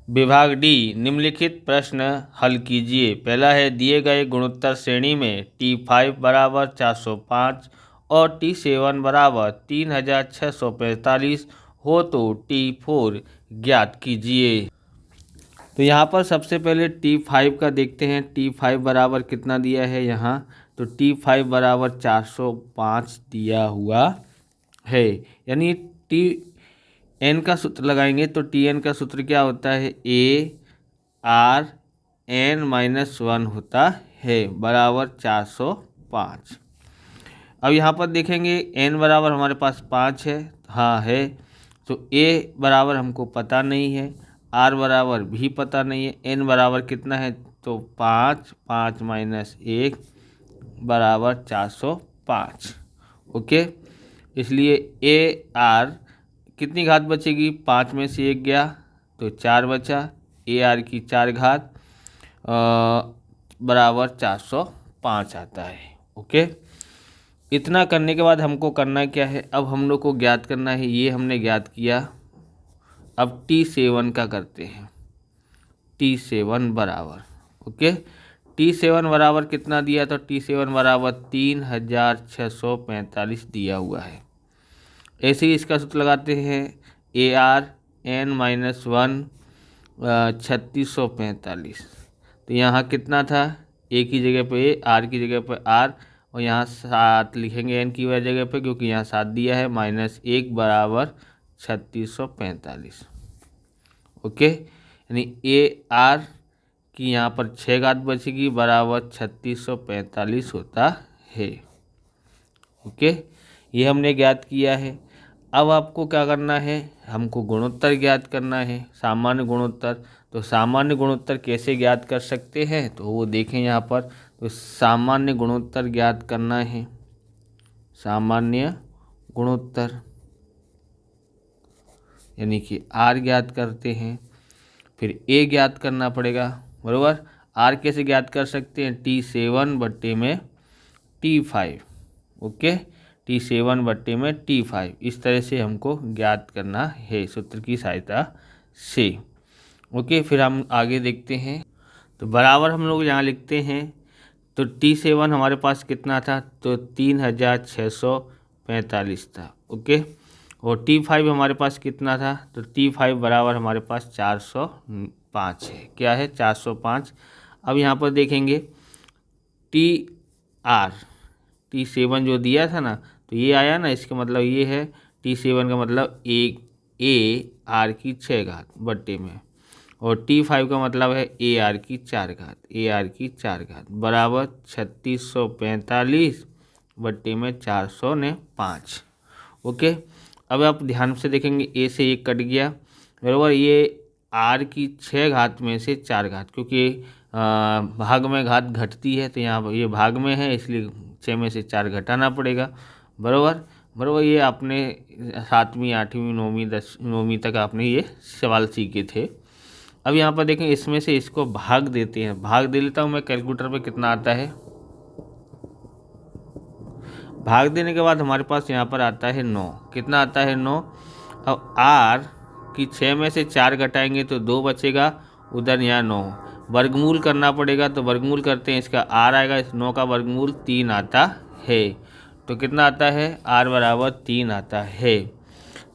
विभाग डी निम्नलिखित प्रश्न हल कीजिए। पहला है दिए गए गुणोत्तर श्रेणी में T5 बराबर 405 और T7 बराबर 3645 हो तो T4 ज्ञात कीजिए। तो यहाँ पर सबसे पहले T5 का देखते हैं। T5 बराबर कितना दिया है यहाँ, तो T5 बराबर 405 दिया हुआ है। यानी टी एन का सूत्र लगाएंगे तो टी एन का सूत्र क्या होता है, ए आर एन माइनस 1 होता है बराबर 405। अब यहाँ पर देखेंगे एन बराबर हमारे पास 5 है, हाँ है, तो ए बराबर हमको पता नहीं है, आर बराबर भी पता नहीं है, एन बराबर कितना है तो 5, 5 माइनस 1 बराबर 405। ओके, इसलिए ए आर कितनी घात बचेगी, 5 में से 1 गया तो 4 बचा, ए आर की 4 घात बराबर 405 आता है। ओके, इतना करने के बाद हमको करना क्या है, अब हम लोग को ज्ञात करना है, ये हमने ज्ञात किया। अब T7 का करते हैं। T7 बराबर, ओके, T7 बराबर कितना दिया, तो T7 बराबर 3645 दिया हुआ है। ऐसे ही इसका सूत्र लगाते हैं, ए आर एन माइनस 1 3645। तो यहाँ कितना था, ए की जगह पे ए, आर की जगह पे आर, और यहाँ 7 लिखेंगे एन की जगह पे क्योंकि यहाँ 7 दिया है, माइनस 1 बराबर 3645। ओके, यानी ए आर की यहाँ पर 6 घात बचेगी बराबर 3645 होता है। ओके, ये हमने ज्ञात किया है। अब आपको क्या करना है, हमको गुणोत्तर ज्ञात करना है, सामान्य गुणोत्तर। तो सामान्य गुणोत्तर कैसे ज्ञात कर सकते हैं, तो वो देखें यहाँ पर। तो सामान्य गुणोत्तर ज्ञात करना है, सामान्य गुणोत्तर यानी कि आर ज्ञात करते हैं, फिर ए ज्ञात करना पड़ेगा, बराबर। आर कैसे ज्ञात कर सकते हैं, T7 बट्टे में T5। ओके, T7 बट्टे में T5, इस तरह से हमको ज्ञात करना है सूत्र की सहायता से। ओके, फिर हम आगे देखते हैं। तो बराबर हम लोग यहाँ लिखते हैं। तो T7 हमारे पास कितना था, तो 3645 था। ओके, और T5 हमारे पास कितना था, तो T5 बराबर हमारे पास 405 है। क्या है, 405। अब यहाँ पर देखेंगे T7 जो दिया था ना, तो ये आया ना, इसका मतलब ये है T7 का मतलब ए आर की 6 घात बट्टे में, और T5 का मतलब है ए आर की 4 घात, ए आर की 4 घात बराबर 3645 बट्टे में 405। ओके, अब आप ध्यान से देखेंगे, ए से 1 कट गया, बराबर। ये आर की 6 घात में से 4 घात, क्योंकि भाग में घात घटती है, तो यहाँ ये भाग में है, इसलिए 6 में से 4 घटाना पड़ेगा, बराबर। ये आपने 7वीं 8वीं 9वीं 9वीं तक आपने ये सवाल सीखे थे। अब यहाँ पर देखें, इसमें से इसको भाग देते हैं। भाग दे लेता हूँ मैं कैलकुलेटर पे, कितना आता है। भाग देने के बाद हमारे पास यहाँ पर आता है 9। कितना आता है, 9। अब आर की 6 में से 4 घटाएंगे तो 2 बचेगा, उधर यहाँ 9। वर्गमूल करना पड़ेगा, तो वर्गमूल करते हैं, इसका आर आएगा, इस 9 का वर्गमूल 3 आता है। तो कितना आता है, आर बराबर 3 आता है।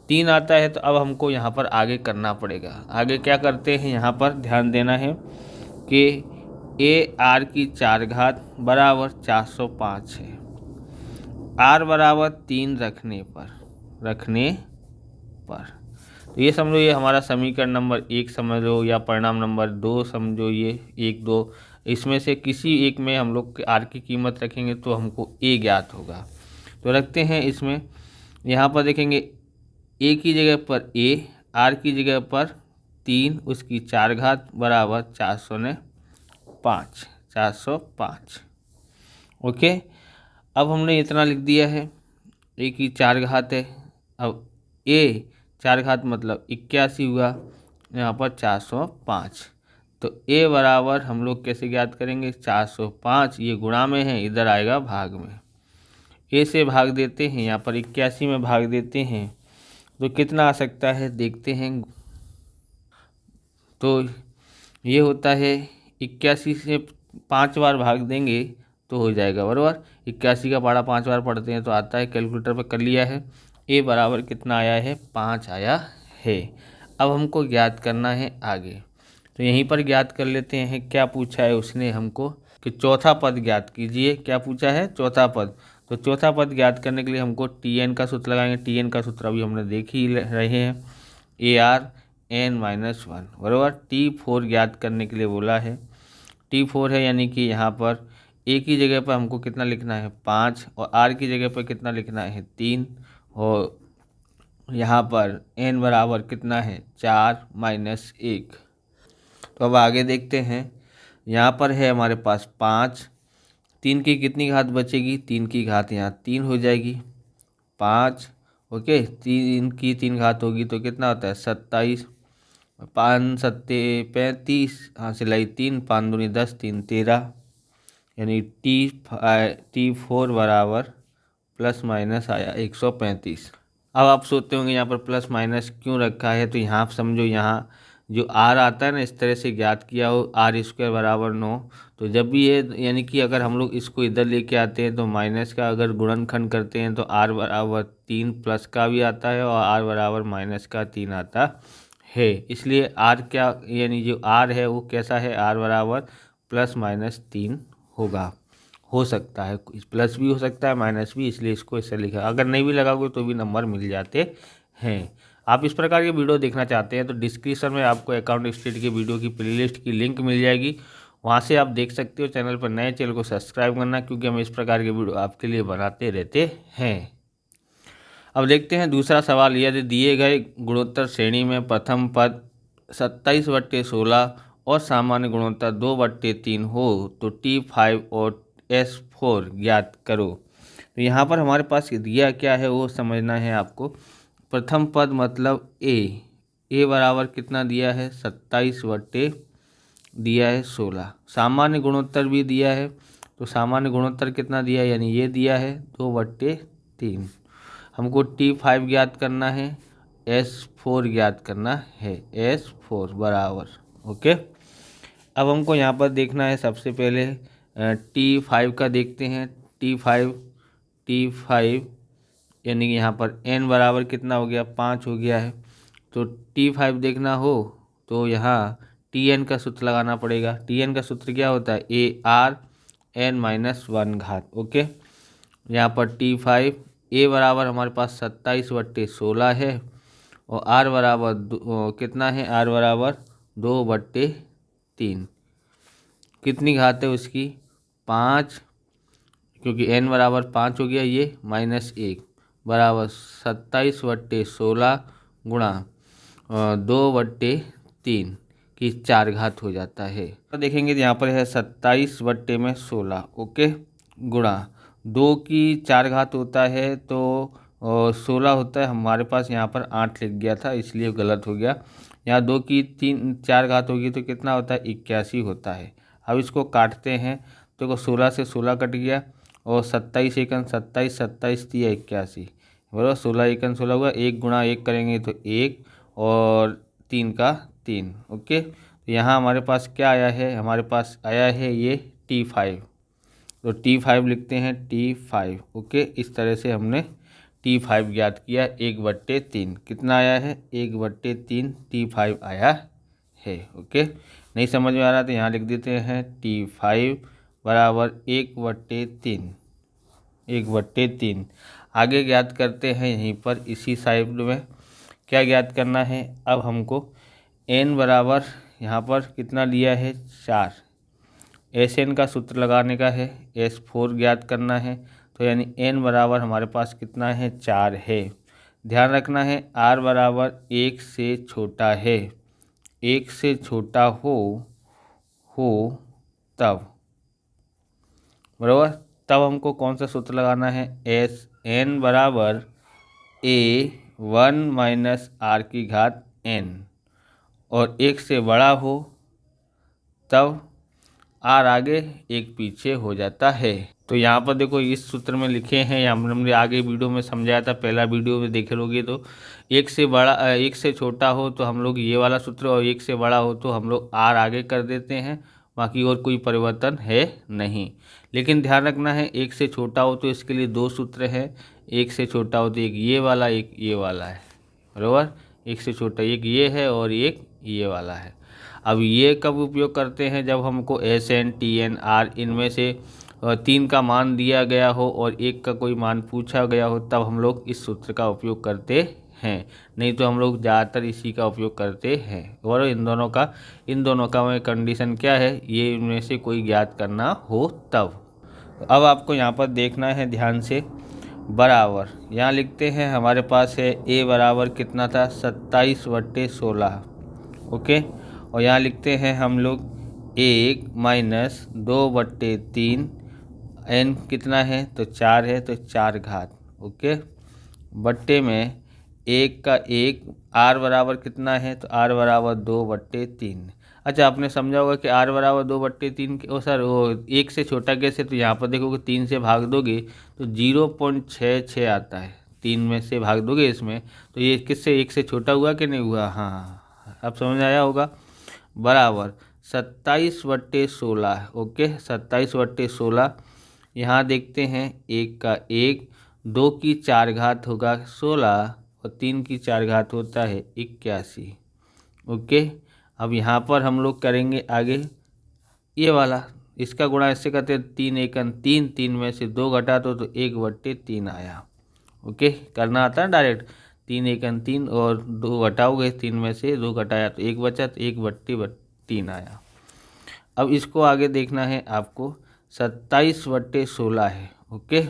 3 आता है, तो अब हमको यहाँ पर आगे करना पड़ेगा। आगे क्या करते हैं, यहाँ पर ध्यान देना है कि ए आर की 4 घात बराबर 405 है। आर बराबर 3 रखने पर तो ये समझो, ये हमारा समीकरण नंबर 1 समझ लो, या परिणाम नंबर 2 समझो, ये 1 2, इसमें से किसी एक में हम लोग आर की कीमत रखेंगे तो हमको ए ज्ञात होगा। तो रखते हैं इसमें। यहाँ पर देखेंगे, ए की जगह पर ए, आर की जगह पर 3, उसकी 4 घात बराबर 405। ओके, अब हमने इतना लिख दिया है, ए की 4 घात है। अब ए 4 घात मतलब 81 हुआ, यहाँ पर 405। तो ए बराबर हम लोग कैसे ज्ञात करेंगे, 405 ये गुणा में है, इधर आएगा भाग में। ए से भाग देते हैं, यहाँ पर 81 में भाग देते हैं, तो कितना आ सकता है देखते हैं। तो ये होता है 81 से 5 बार भाग देंगे तो हो जाएगा, बराबर। 81 का पहाड़ा 5 बार पढ़ते हैं तो आता है, कैलकुलेटर पर कर लिया है। ए बराबर कितना आया है, 5 आया है। अब हमको ज्ञात करना है आगे, तो यहीं पर ज्ञात कर लेते हैं। क्या पूछा है उसने हमको कि चौथा पद ज्ञात कीजिए। क्या पूछा है, चौथा पद। तो चौथा पद ज्ञात करने के लिए हमको Tn का सूत्र लगाएंगे। Tn का सूत्र अभी हमने देख ही रहे हैं, ARn-1, बराबर। T4 ज्ञात करने के लिए बोला है। T4 है यानी कि यहाँ पर ए की जगह पर हमको कितना लिखना है, 5, और आर की जगह पर कितना लिखना है, 3, और यहाँ पर n बराबर कितना है, 4 - 1। तो अब आगे देखते हैं। यहाँ पर है हमारे पास 5, 3 की कितनी घात बचेगी, 3 की घात यहाँ 3 हो जाएगी, 5, ओके। 3 की 3 घात होगी तो कितना होता है, 27, 5 सत्ते 35, हाँ सिलाई 3, 5 दूनी 10, 3 13, यानी T4 बराबर प्लस माइनस आया 135। अब आप सोचते होंगे यहाँ पर प्लस माइनस क्यों रखा है, तो यहाँ आप समझो, यहाँ जो आर आता है ना, इस तरह से ज्ञात किया हो, R² बराबर 9। तो जब भी ये, यानी कि अगर हम लोग इसको इधर लेके आते हैं तो माइनस का अगर गुणनखंड करते हैं तो R बराबर 3 प्लस का भी आता है और R बराबर माइनस का 3 आता है। इसलिए R क्या, यानी जो R है वो कैसा है, R बराबर प्लस माइनस 3 होगा। हो सकता है प्लस भी हो सकता है माइनस भी, इसलिए इसको ऐसे लिखा। अगर नहीं भी लगाओगे तो भी नंबर मिल जाते हैं। आप इस प्रकार के वीडियो देखना चाहते हैं तो डिस्क्रिप्शन में आपको अकाउंट स्टेट की वीडियो की प्लेलिस्ट की लिंक मिल जाएगी, वहाँ से आप देख सकते हो। चैनल पर नए, चैनल को सब्सक्राइब करना, क्योंकि हम इस प्रकार के वीडियो आपके लिए बनाते रहते हैं। अब देखते हैं दूसरा सवाल। यदि दिए गए गुणोत्तर श्रेणी में प्रथम पद 27/16 और सामान्य गुणोत्तर 2/3 हो तो T5 और S4 ज्ञात करो। तो यहाँ पर हमारे पास दिया क्या है वो समझना है आपको। प्रथम पद मतलब ए बराबर कितना दिया है, 27/16 सामान्य गुणोत्तर भी दिया है, तो सामान्य गुणोत्तर कितना दिया है, यानी ये दिया है 2/3। हमको T5 ज्ञात करना है, S4 ज्ञात करना है, S4 बराबर, ओके। अब हमको यहाँ पर देखना है सबसे पहले T5 का देखते हैं। T5 यानी कि यहाँ पर n बराबर कितना हो गया, 5 हो गया है। तो T5 देखना हो तो यहाँ Tn का सूत्र लगाना पड़ेगा। Tn का सूत्र क्या होता है, ARn-1 घात, ओके। यहाँ पर T5 ए बराबर हमारे पास 27/16 है और R बराबर कितना है, R बराबर 2/3। कितनी घात है उसकी, 5, क्योंकि n बराबर 5 हो गया, ये -1 बराबर 27/16 गुणा 2/3 की 4 घात हो जाता है। तो देखेंगे यहाँ पर है 27/16, ओके, गुणा 2 की 4 घात होता है तो 16 होता है। हमारे पास यहाँ पर 8 लिख गया था, इसलिए गलत हो गया। यहाँ 2 की 4 घात होगी तो कितना होता है, 81 होता है। अब इसको काटते हैं तो 16 से 16 कट गया और 27 एकन 27, 27 दिया 81, बराबर 16 एकन 16 हुआ। 1 गुणा 1 करेंगे तो 1 और 3 का 3, ओके। तो यहाँ हमारे पास क्या आया है, हमारे पास आया है ये T5, तो T5 लिखते हैं, T5, ओके। इस तरह से हमने T5 ज्ञात किया। 1/3 कितना आया है, 1/3 T5 आया है, ओके। नहीं समझ में आ रहा तो यहाँ लिख देते हैं T5 बराबर 1/3। आगे ज्ञात करते हैं यहीं पर इसी साइड में। क्या ज्ञात करना है, अब हमको n बराबर यहाँ पर कितना लिया है, 4। Sn का सूत्र लगाने का है, S4 ज्ञात करना है, तो यानी n बराबर हमारे पास कितना है, 4 है। ध्यान रखना है r बराबर 1 से छोटा है, 1 से छोटा हो तब, बराबर। तब हमको कौन सा सूत्र लगाना है, Sn बराबर A1 - r की घात n, और 1 से बड़ा हो तब आर आगे एक पीछे हो जाता है। तो यहाँ पर देखो इस सूत्र में लिखे हैं, हमने आगे वीडियो में समझाया था, पहला वीडियो में देखे लोगे तो एक से छोटा हो तो हम लोग ये वाला सूत्र, और एक से बड़ा हो तो हम लोग आर आगे कर देते हैं, बाकी और कोई परिवर्तन है नहीं। लेकिन ध्यान रखना है, एक से छोटा हो तो इसके लिए दो सूत्र हैं, एक से छोटा हो तो एक ये वाला एक ये वाला है, बराबर। एक से छोटा एक ये है और एक ये वाला है। अब ये कब उपयोग करते हैं, जब हमको S N T N R इनमें से 3 का मान दिया गया हो और एक का कोई मान पूछा गया हो, तब हम लोग इस सूत्र का उपयोग करते हैं। नहीं तो हम लोग ज़्यादातर इसी का उपयोग करते हैं। और इन दोनों का में कंडीशन क्या है, ये इनमें से कोई ज्ञात करना हो तब। अब आपको यहाँ पर देखना है ध्यान से, बराबर यहाँ लिखते हैं, हमारे पास है ए बराबर कितना था 27/16, ओके। और यहाँ लिखते हैं हम लोग 1 - 2/3, एन कितना है तो 4 है तो 4 घात, ओके। बट्टे में 1 का 1, आर बराबर कितना है तो आर बराबर 2/3। अच्छा, आपने समझा होगा कि आर बराबर 2/3 ओ सर वो 1 से छोटा कैसे, तो यहाँ पर देखोगे 3 से भाग दोगे तो 0.66 आता है। 3 में से भाग दोगे इसमें तो ये किससे 1 से छोटा हुआ कि नहीं हुआ, हाँ अब समझ आया होगा। बराबर 27/16, ओके 27/16। यहाँ देखते हैं 1 का 1, 2 की 4 घात होगा 16 और 3 की 4 घात होता है 81, ओके। अब यहाँ पर हम लोग करेंगे आगे ये वाला, इसका गुणा इससे करते हैं 3 × 3, 3 में से 2 घटा तो 1/3 आया, ओके। करना आता है डायरेक्ट, 3 × 3 और 2 घटाओगे, 3 में से 2 घटाया तो 1 बचा तो 1/3 आया। अब इसको आगे देखना है आपको, 27/16 है, ओके।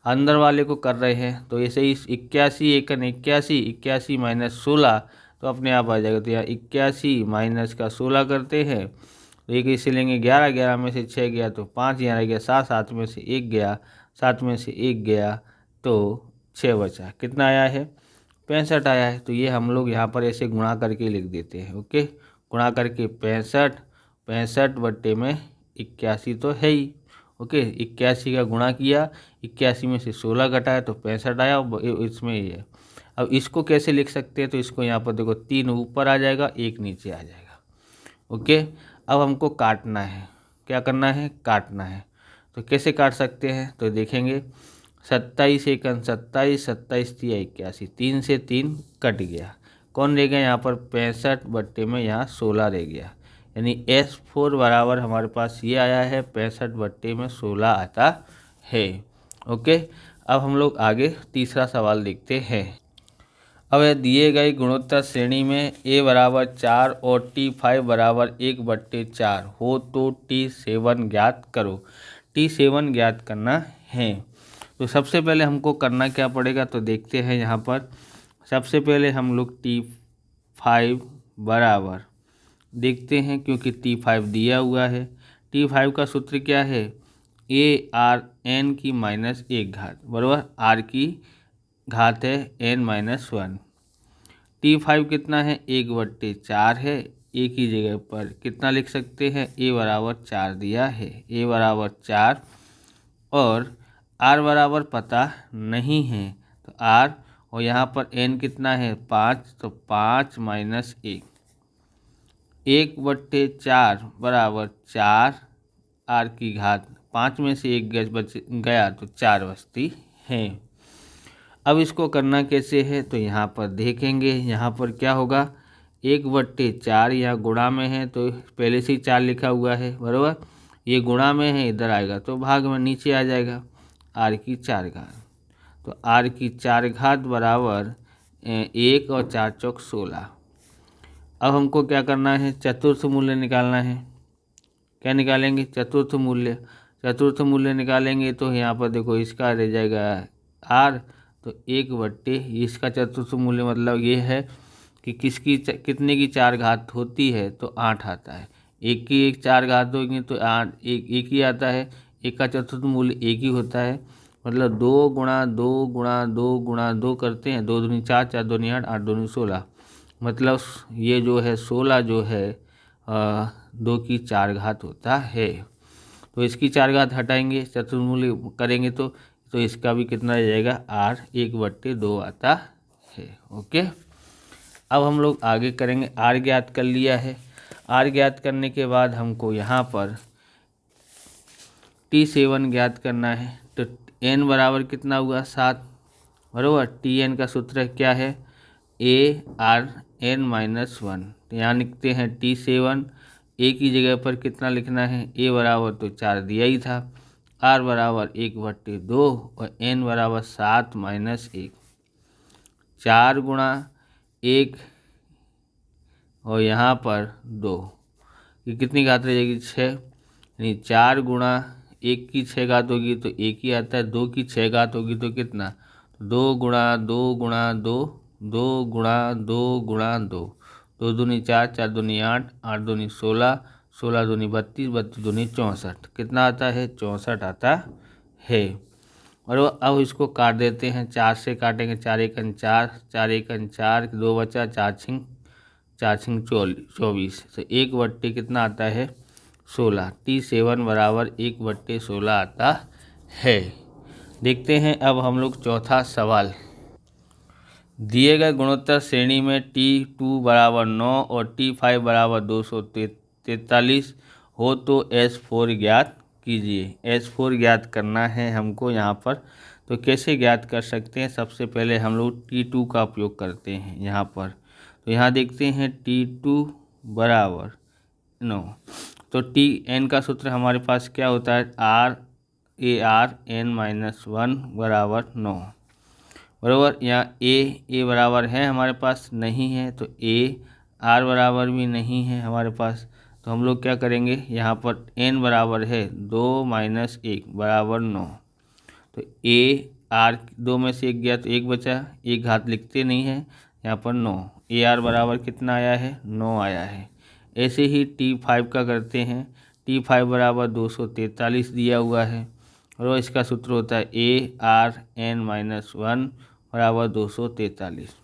अंदर वाले को कर रहे हैं तो ऐसे ही 81 × 81, 81 - 16 तो अपने आप आ जाएगा। तो यहाँ 81 माइनस का 16 करते हैं तो एक इसे लेंगे 11, 11 में से 6 गया तो 5, यहाँ रह गया 7, 7 में से 1 गया, 7 में से 1 गया तो 6 बचा, कितना आया है 65 आया है। तो ये हम लोग यहाँ पर ऐसे गुणा करके लिख देते हैं, ओके। गुणा करके 65, 65/81 तो है ही, ओके। 81 का गुणा किया, 81 में से 16 घटाया तो 65 आया, इसमें ये है। अब इसको कैसे लिख सकते हैं, तो इसको यहाँ पर देखो 3 ऊपर आ जाएगा, 1 नीचे आ जाएगा, ओके। अब हमको काटना है, क्या करना है, काटना है। तो कैसे काट सकते हैं, तो देखेंगे 27 × 27, 27 × 81, 3 से 3 कट गया, कौन रह गया यहाँ पर 65 बट्टे में यहाँ 16 रह गया, यानी S4 बराबर हमारे पास ये आया है 65 बट्टे में 16 आता है, ओके। अब हम लोग आगे तीसरा सवाल देखते हैं। अब दिए गए गुणोत्तर श्रेणी में a बराबर 4 और T5 बराबर 1/4 हो तो T7 ज्ञात करो। T7 ज्ञात करना है। तो सबसे पहले हमको करना क्या पड़ेगा, तो देखते हैं यहाँ पर। सबसे पहले हम लोग T5 बराबर देखते हैं, क्योंकि T5 दिया हुआ है। T5 का सूत्र क्या है, ARN की -1 घात बराबर R की घात है n-1। T5 कितना है 1/4 है, एक ही जगह पर कितना लिख सकते हैं, a बराबर 4 दिया है, a बराबर 4 और r बराबर पता नहीं है तो r, और यहाँ पर n कितना है 5, तो 5 - 1, 1/4 बराबर 4 r की घात, 5 में से 1 बच गया तो 4 बचती है। अब इसको करना कैसे है, तो यहाँ पर देखेंगे, यहाँ पर क्या होगा 1/4, यहाँ गुणा में है तो पहले से ही 4 लिखा हुआ है बराबर, ये गुणा में है इधर आएगा तो भाग में नीचे आ जाएगा r की 4 घात। तो r की 4 घात बराबर 1 और 4 चौक 16। अब हमको क्या करना है, चतुर्थ मूल्य निकालना है। क्या निकालेंगे, चतुर्थ मूल्य। चतुर्थ मूल्य निकालेंगे तो यहाँ पर देखो इसका रह जाएगा r, तो 1/, इसका चतुर्थ मूल्य मतलब ये है कि कितने की 4 घात होती है, तो 8 आता है। एक की 4 घात होगी तो 8 एक ही आता है, एक का चतुर्थ मूल्य 1 ही होता है, मतलब 2 × 2 × 2 × 2 करते हैं, 2 दूनी 4, 4 दूनी 8, 8 दूनी 16, मतलब ये जो है 16 जो है 2 की 4 घात होता है। तो इसकी 4 घात हटाएंगे, चतुर्मूल करेंगे तो इसका भी कितना रह जाएगा, r 1/2 आता है। ओके, अब हम लोग आगे करेंगे। r ज्ञात कर लिया है। r ज्ञात करने के बाद हमको यहाँ पर T7 ज्ञात करना है। तो n बराबर कितना हुआ, 7, बराबर। Tn का सूत्र क्या है, ARn-1। तो यहाँ लिखते हैं T7, a की जगह पर कितना लिखना है, a बराबर तो 4 दिया ही था, r बराबर 1/2 और n बराबर 7 - 1। 4 गुणा 1 और यहाँ पर 2, ये कितनी घात रह जाएगी, 6। यानी 4 गुणा 1 की 6 घात होगी तो 1 ही आता है, 2 की 6 घात होगी तो कितना, 2 गुणा 2 गुणा 2, 2 गुणा 2 गुणा 2, 2 दूनी 4, 4 दूनी 8, 8 दूनी 16, 16 दूनी 32, 32 दूनी 64, कितना आता है, 64 आता है। और अब इसको काट देते हैं, 4 से काटेंगे, 4 एकन 4, 4 एकन 4, 2 बचा, 4 छिंग 24, तो 1/, कितना आता है, 16। T7 बराबर 1/16 आता है। देखते हैं अब हम लोग चौथा सवाल। दिए गए गुणोत्तर श्रेणी में T2 बराबर 9 और T5 बराबर 243 हो तो S4 ज्ञात कीजिए। S4 ज्ञात करना है हमको यहाँ पर। तो कैसे ज्ञात कर सकते हैं, सबसे पहले हम लोग T2 का उपयोग करते हैं यहाँ पर। तो यहाँ देखते हैं T2 बराबर 9, तो Tn का सूत्र हमारे पास क्या होता है, ARn-1 बराबर 9, बराबर। यहाँ a बराबर है हमारे पास, नहीं है, तो r बराबर भी नहीं है हमारे पास। तो हम लोग क्या करेंगे, यहाँ पर n बराबर है 2 - 1 बराबर 9। तो r 2 में से 1 गया तो 1 बचा, 1 घात लिखते नहीं है, यहाँ पर 9, AR बराबर कितना आया है, 9 आया है। ऐसे ही T5 का करते हैं। T5 बराबर 243 दिया हुआ है, और इसका सूत्र होता है ARn-1 बराबर 243।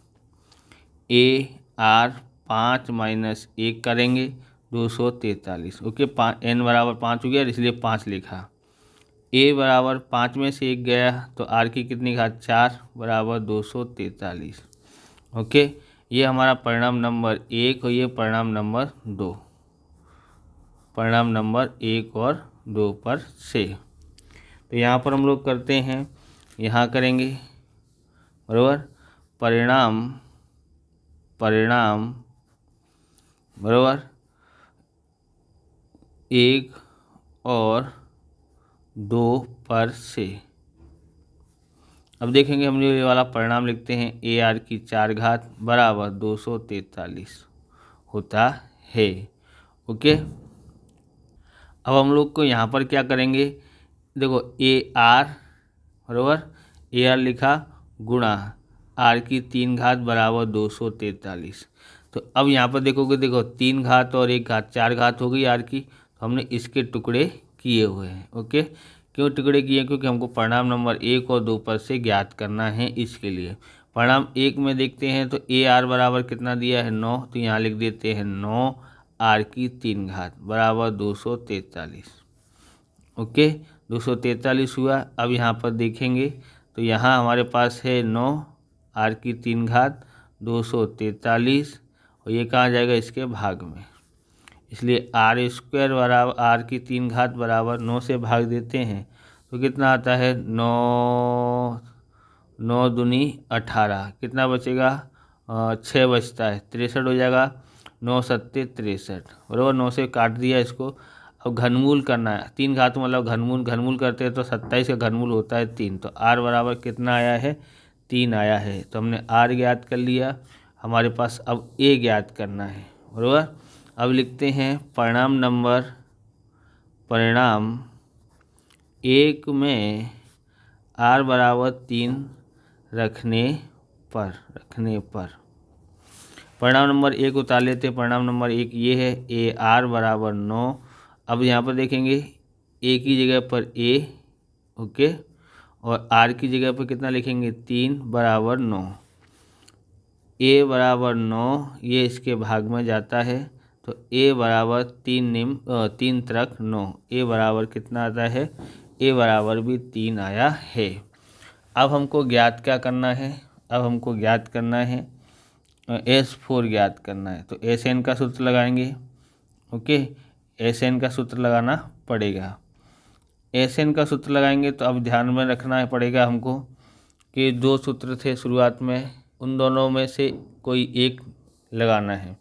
AR 5 - 1 करेंगे, 243। ओके, n बराबर 5 हो गया, इसलिए 5 लिखा। a बराबर 5 में से 1 गया तो r की कितनी घात, 4 बराबर 243। ओके, ये हमारा परिणाम नंबर 1 और ये परिणाम नंबर 2, परिणाम नंबर 1 और 2 पर से। तो यहाँ पर हम लोग करते हैं, यहाँ करेंगे, बराबर। परिणाम बराबर 1 और 2 पर से। अब देखेंगे, हम ये वाला परिणाम लिखते हैं, AR की 4 घात बराबर 243 होता है। ओके, अब हम लोग को यहाँ पर क्या करेंगे, देखो AR बराबर, AR लिखा गुणा r की 3 घात बराबर 243। तो अब यहाँ पर देखोगे, देखो 3 घात और 1 घात, 4 घात हो गई r की। तो हमने इसके टुकड़े किए हुए हैं। ओके, क्यों टुकड़े किए, क्योंकि हमको परिणाम नंबर 1 और 2 पर से ज्ञात करना है, इसके लिए। परिणाम 1 में देखते हैं तो AR बराबर कितना दिया है, 9, तो यहाँ लिख देते हैं 9 r की 3 घात बराबर 243। ओके, 243 हुआ। अब यहाँ पर देखेंगे तो यहाँ हमारे पास है 9 r की 3 घात 243, और ये कहाँ जाएगा, इसके भाग में। इसलिए r² बराबर r की 3 घात बराबर 9 से भाग देते हैं तो कितना आता है, 9 दूनी 18, कितना बचेगा, 6 बचता है, 63 हो जाएगा, 9 सत्ते 63, बराबर। 9 से काट दिया इसको। अब घनमूल करना है, 3 घात मतलब घनमूल करते हैं तो 27 का घनमूल होता है 3, तो r बराबर कितना आया है, 3 आया है। तो हमने r ज्ञात कर लिया। हमारे पास अब a ज्ञात करना है, बराबर। अब लिखते हैं परिणाम 1 में r बराबर 3 रखने पर परिणाम नंबर 1 उतार लेते हैं। परिणाम नंबर 1 ये है, AR बराबर 9। अब यहाँ पर देखेंगे, a की जगह पर a, ओके, और r की जगह पर कितना लिखेंगे, 3 बराबर 9। a बराबर 9, ये इसके भाग में जाता है तो ए बराबर 3 त्रिक 9, ए बराबर कितना आता है, ए बराबर भी 3 आया है। अब हमको ज्ञात क्या करना है, अब हमको ज्ञात करना है S4 ज्ञात करना है। तो SN का सूत्र लगाएंगे। ओके, SN का सूत्र लगाना पड़ेगा। SN का सूत्र लगाएंगे तो अब ध्यान में रखना पड़ेगा हमको कि 2 सूत्र थे शुरुआत में, उन दोनों में से कोई एक लगाना है।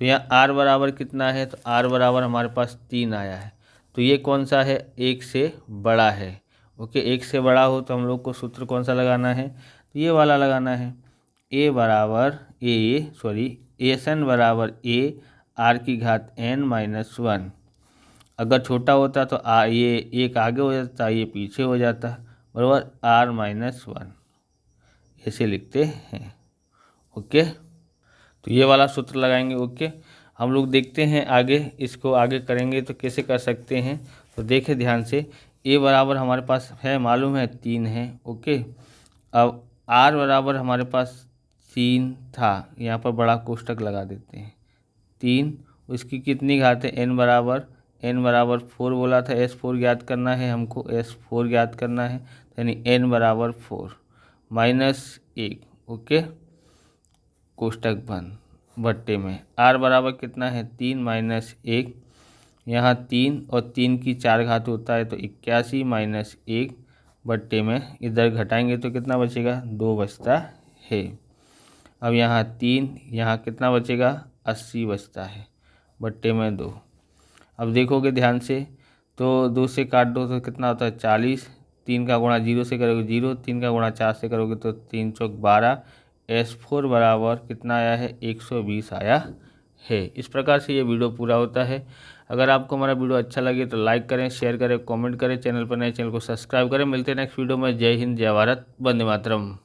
तो यहाँ R बराबर कितना है, तो R बराबर हमारे पास 3 आया है। तो ये कौन सा है, 1 से बड़ा है। ओके, 1 से बड़ा हो तो हम लोग को सूत्र कौन सा लगाना है, तो ये वाला लगाना है। SN बराबर A R की घात n-1। अगर छोटा होता तो ये एक आगे हो जाता, ये पीछे हो जाता, बराबर R-1 ऐसे लिखते हैं। ओके, तो ये वाला सूत्र लगाएंगे। ओके, हम लोग देखते हैं आगे, इसको आगे करेंगे तो कैसे कर सकते हैं। तो देखें ध्यान से, ए बराबर हमारे पास है मालूम है 3 है। ओके, अब आर बराबर हमारे पास 3 था, यहाँ पर बड़ा कोष्टक लगा देते हैं 3, उसकी कितनी घात है, n बराबर 4 बोला था। S4 ज्ञात करना है हमको, S4 ज्ञात करना है, यानी n बराबर 4 -1। ओके, कोष्टक बंद, बट्टे में r बराबर कितना है, 3 - 1, यहाँ 3 और 3 की 4 घात होता है तो 81 - 1 बट्टे में इधर घटाएंगे तो कितना बचेगा, 2 बचता है। अब यहाँ 3, यहाँ कितना बचेगा, 80 बचता है, बट्टे में 2। अब देखोगे ध्यान से तो 2 से काट दो तो कितना होता है, 40। 3 का गुणा 0 से करोगे 0, 3 का गुणा 4 से करोगे तो 3 चौक 12। S4 बराबर कितना आया है, 120 आया है। इस प्रकार से ये वीडियो पूरा होता है। अगर आपको हमारा वीडियो अच्छा लगे तो लाइक करें, शेयर करें, कमेंट करें, चैनल पर नए चैनल को सब्सक्राइब करें। मिलते हैं नेक्स्ट वीडियो में। जय हिंद, जय भारत, वंदे मातरम।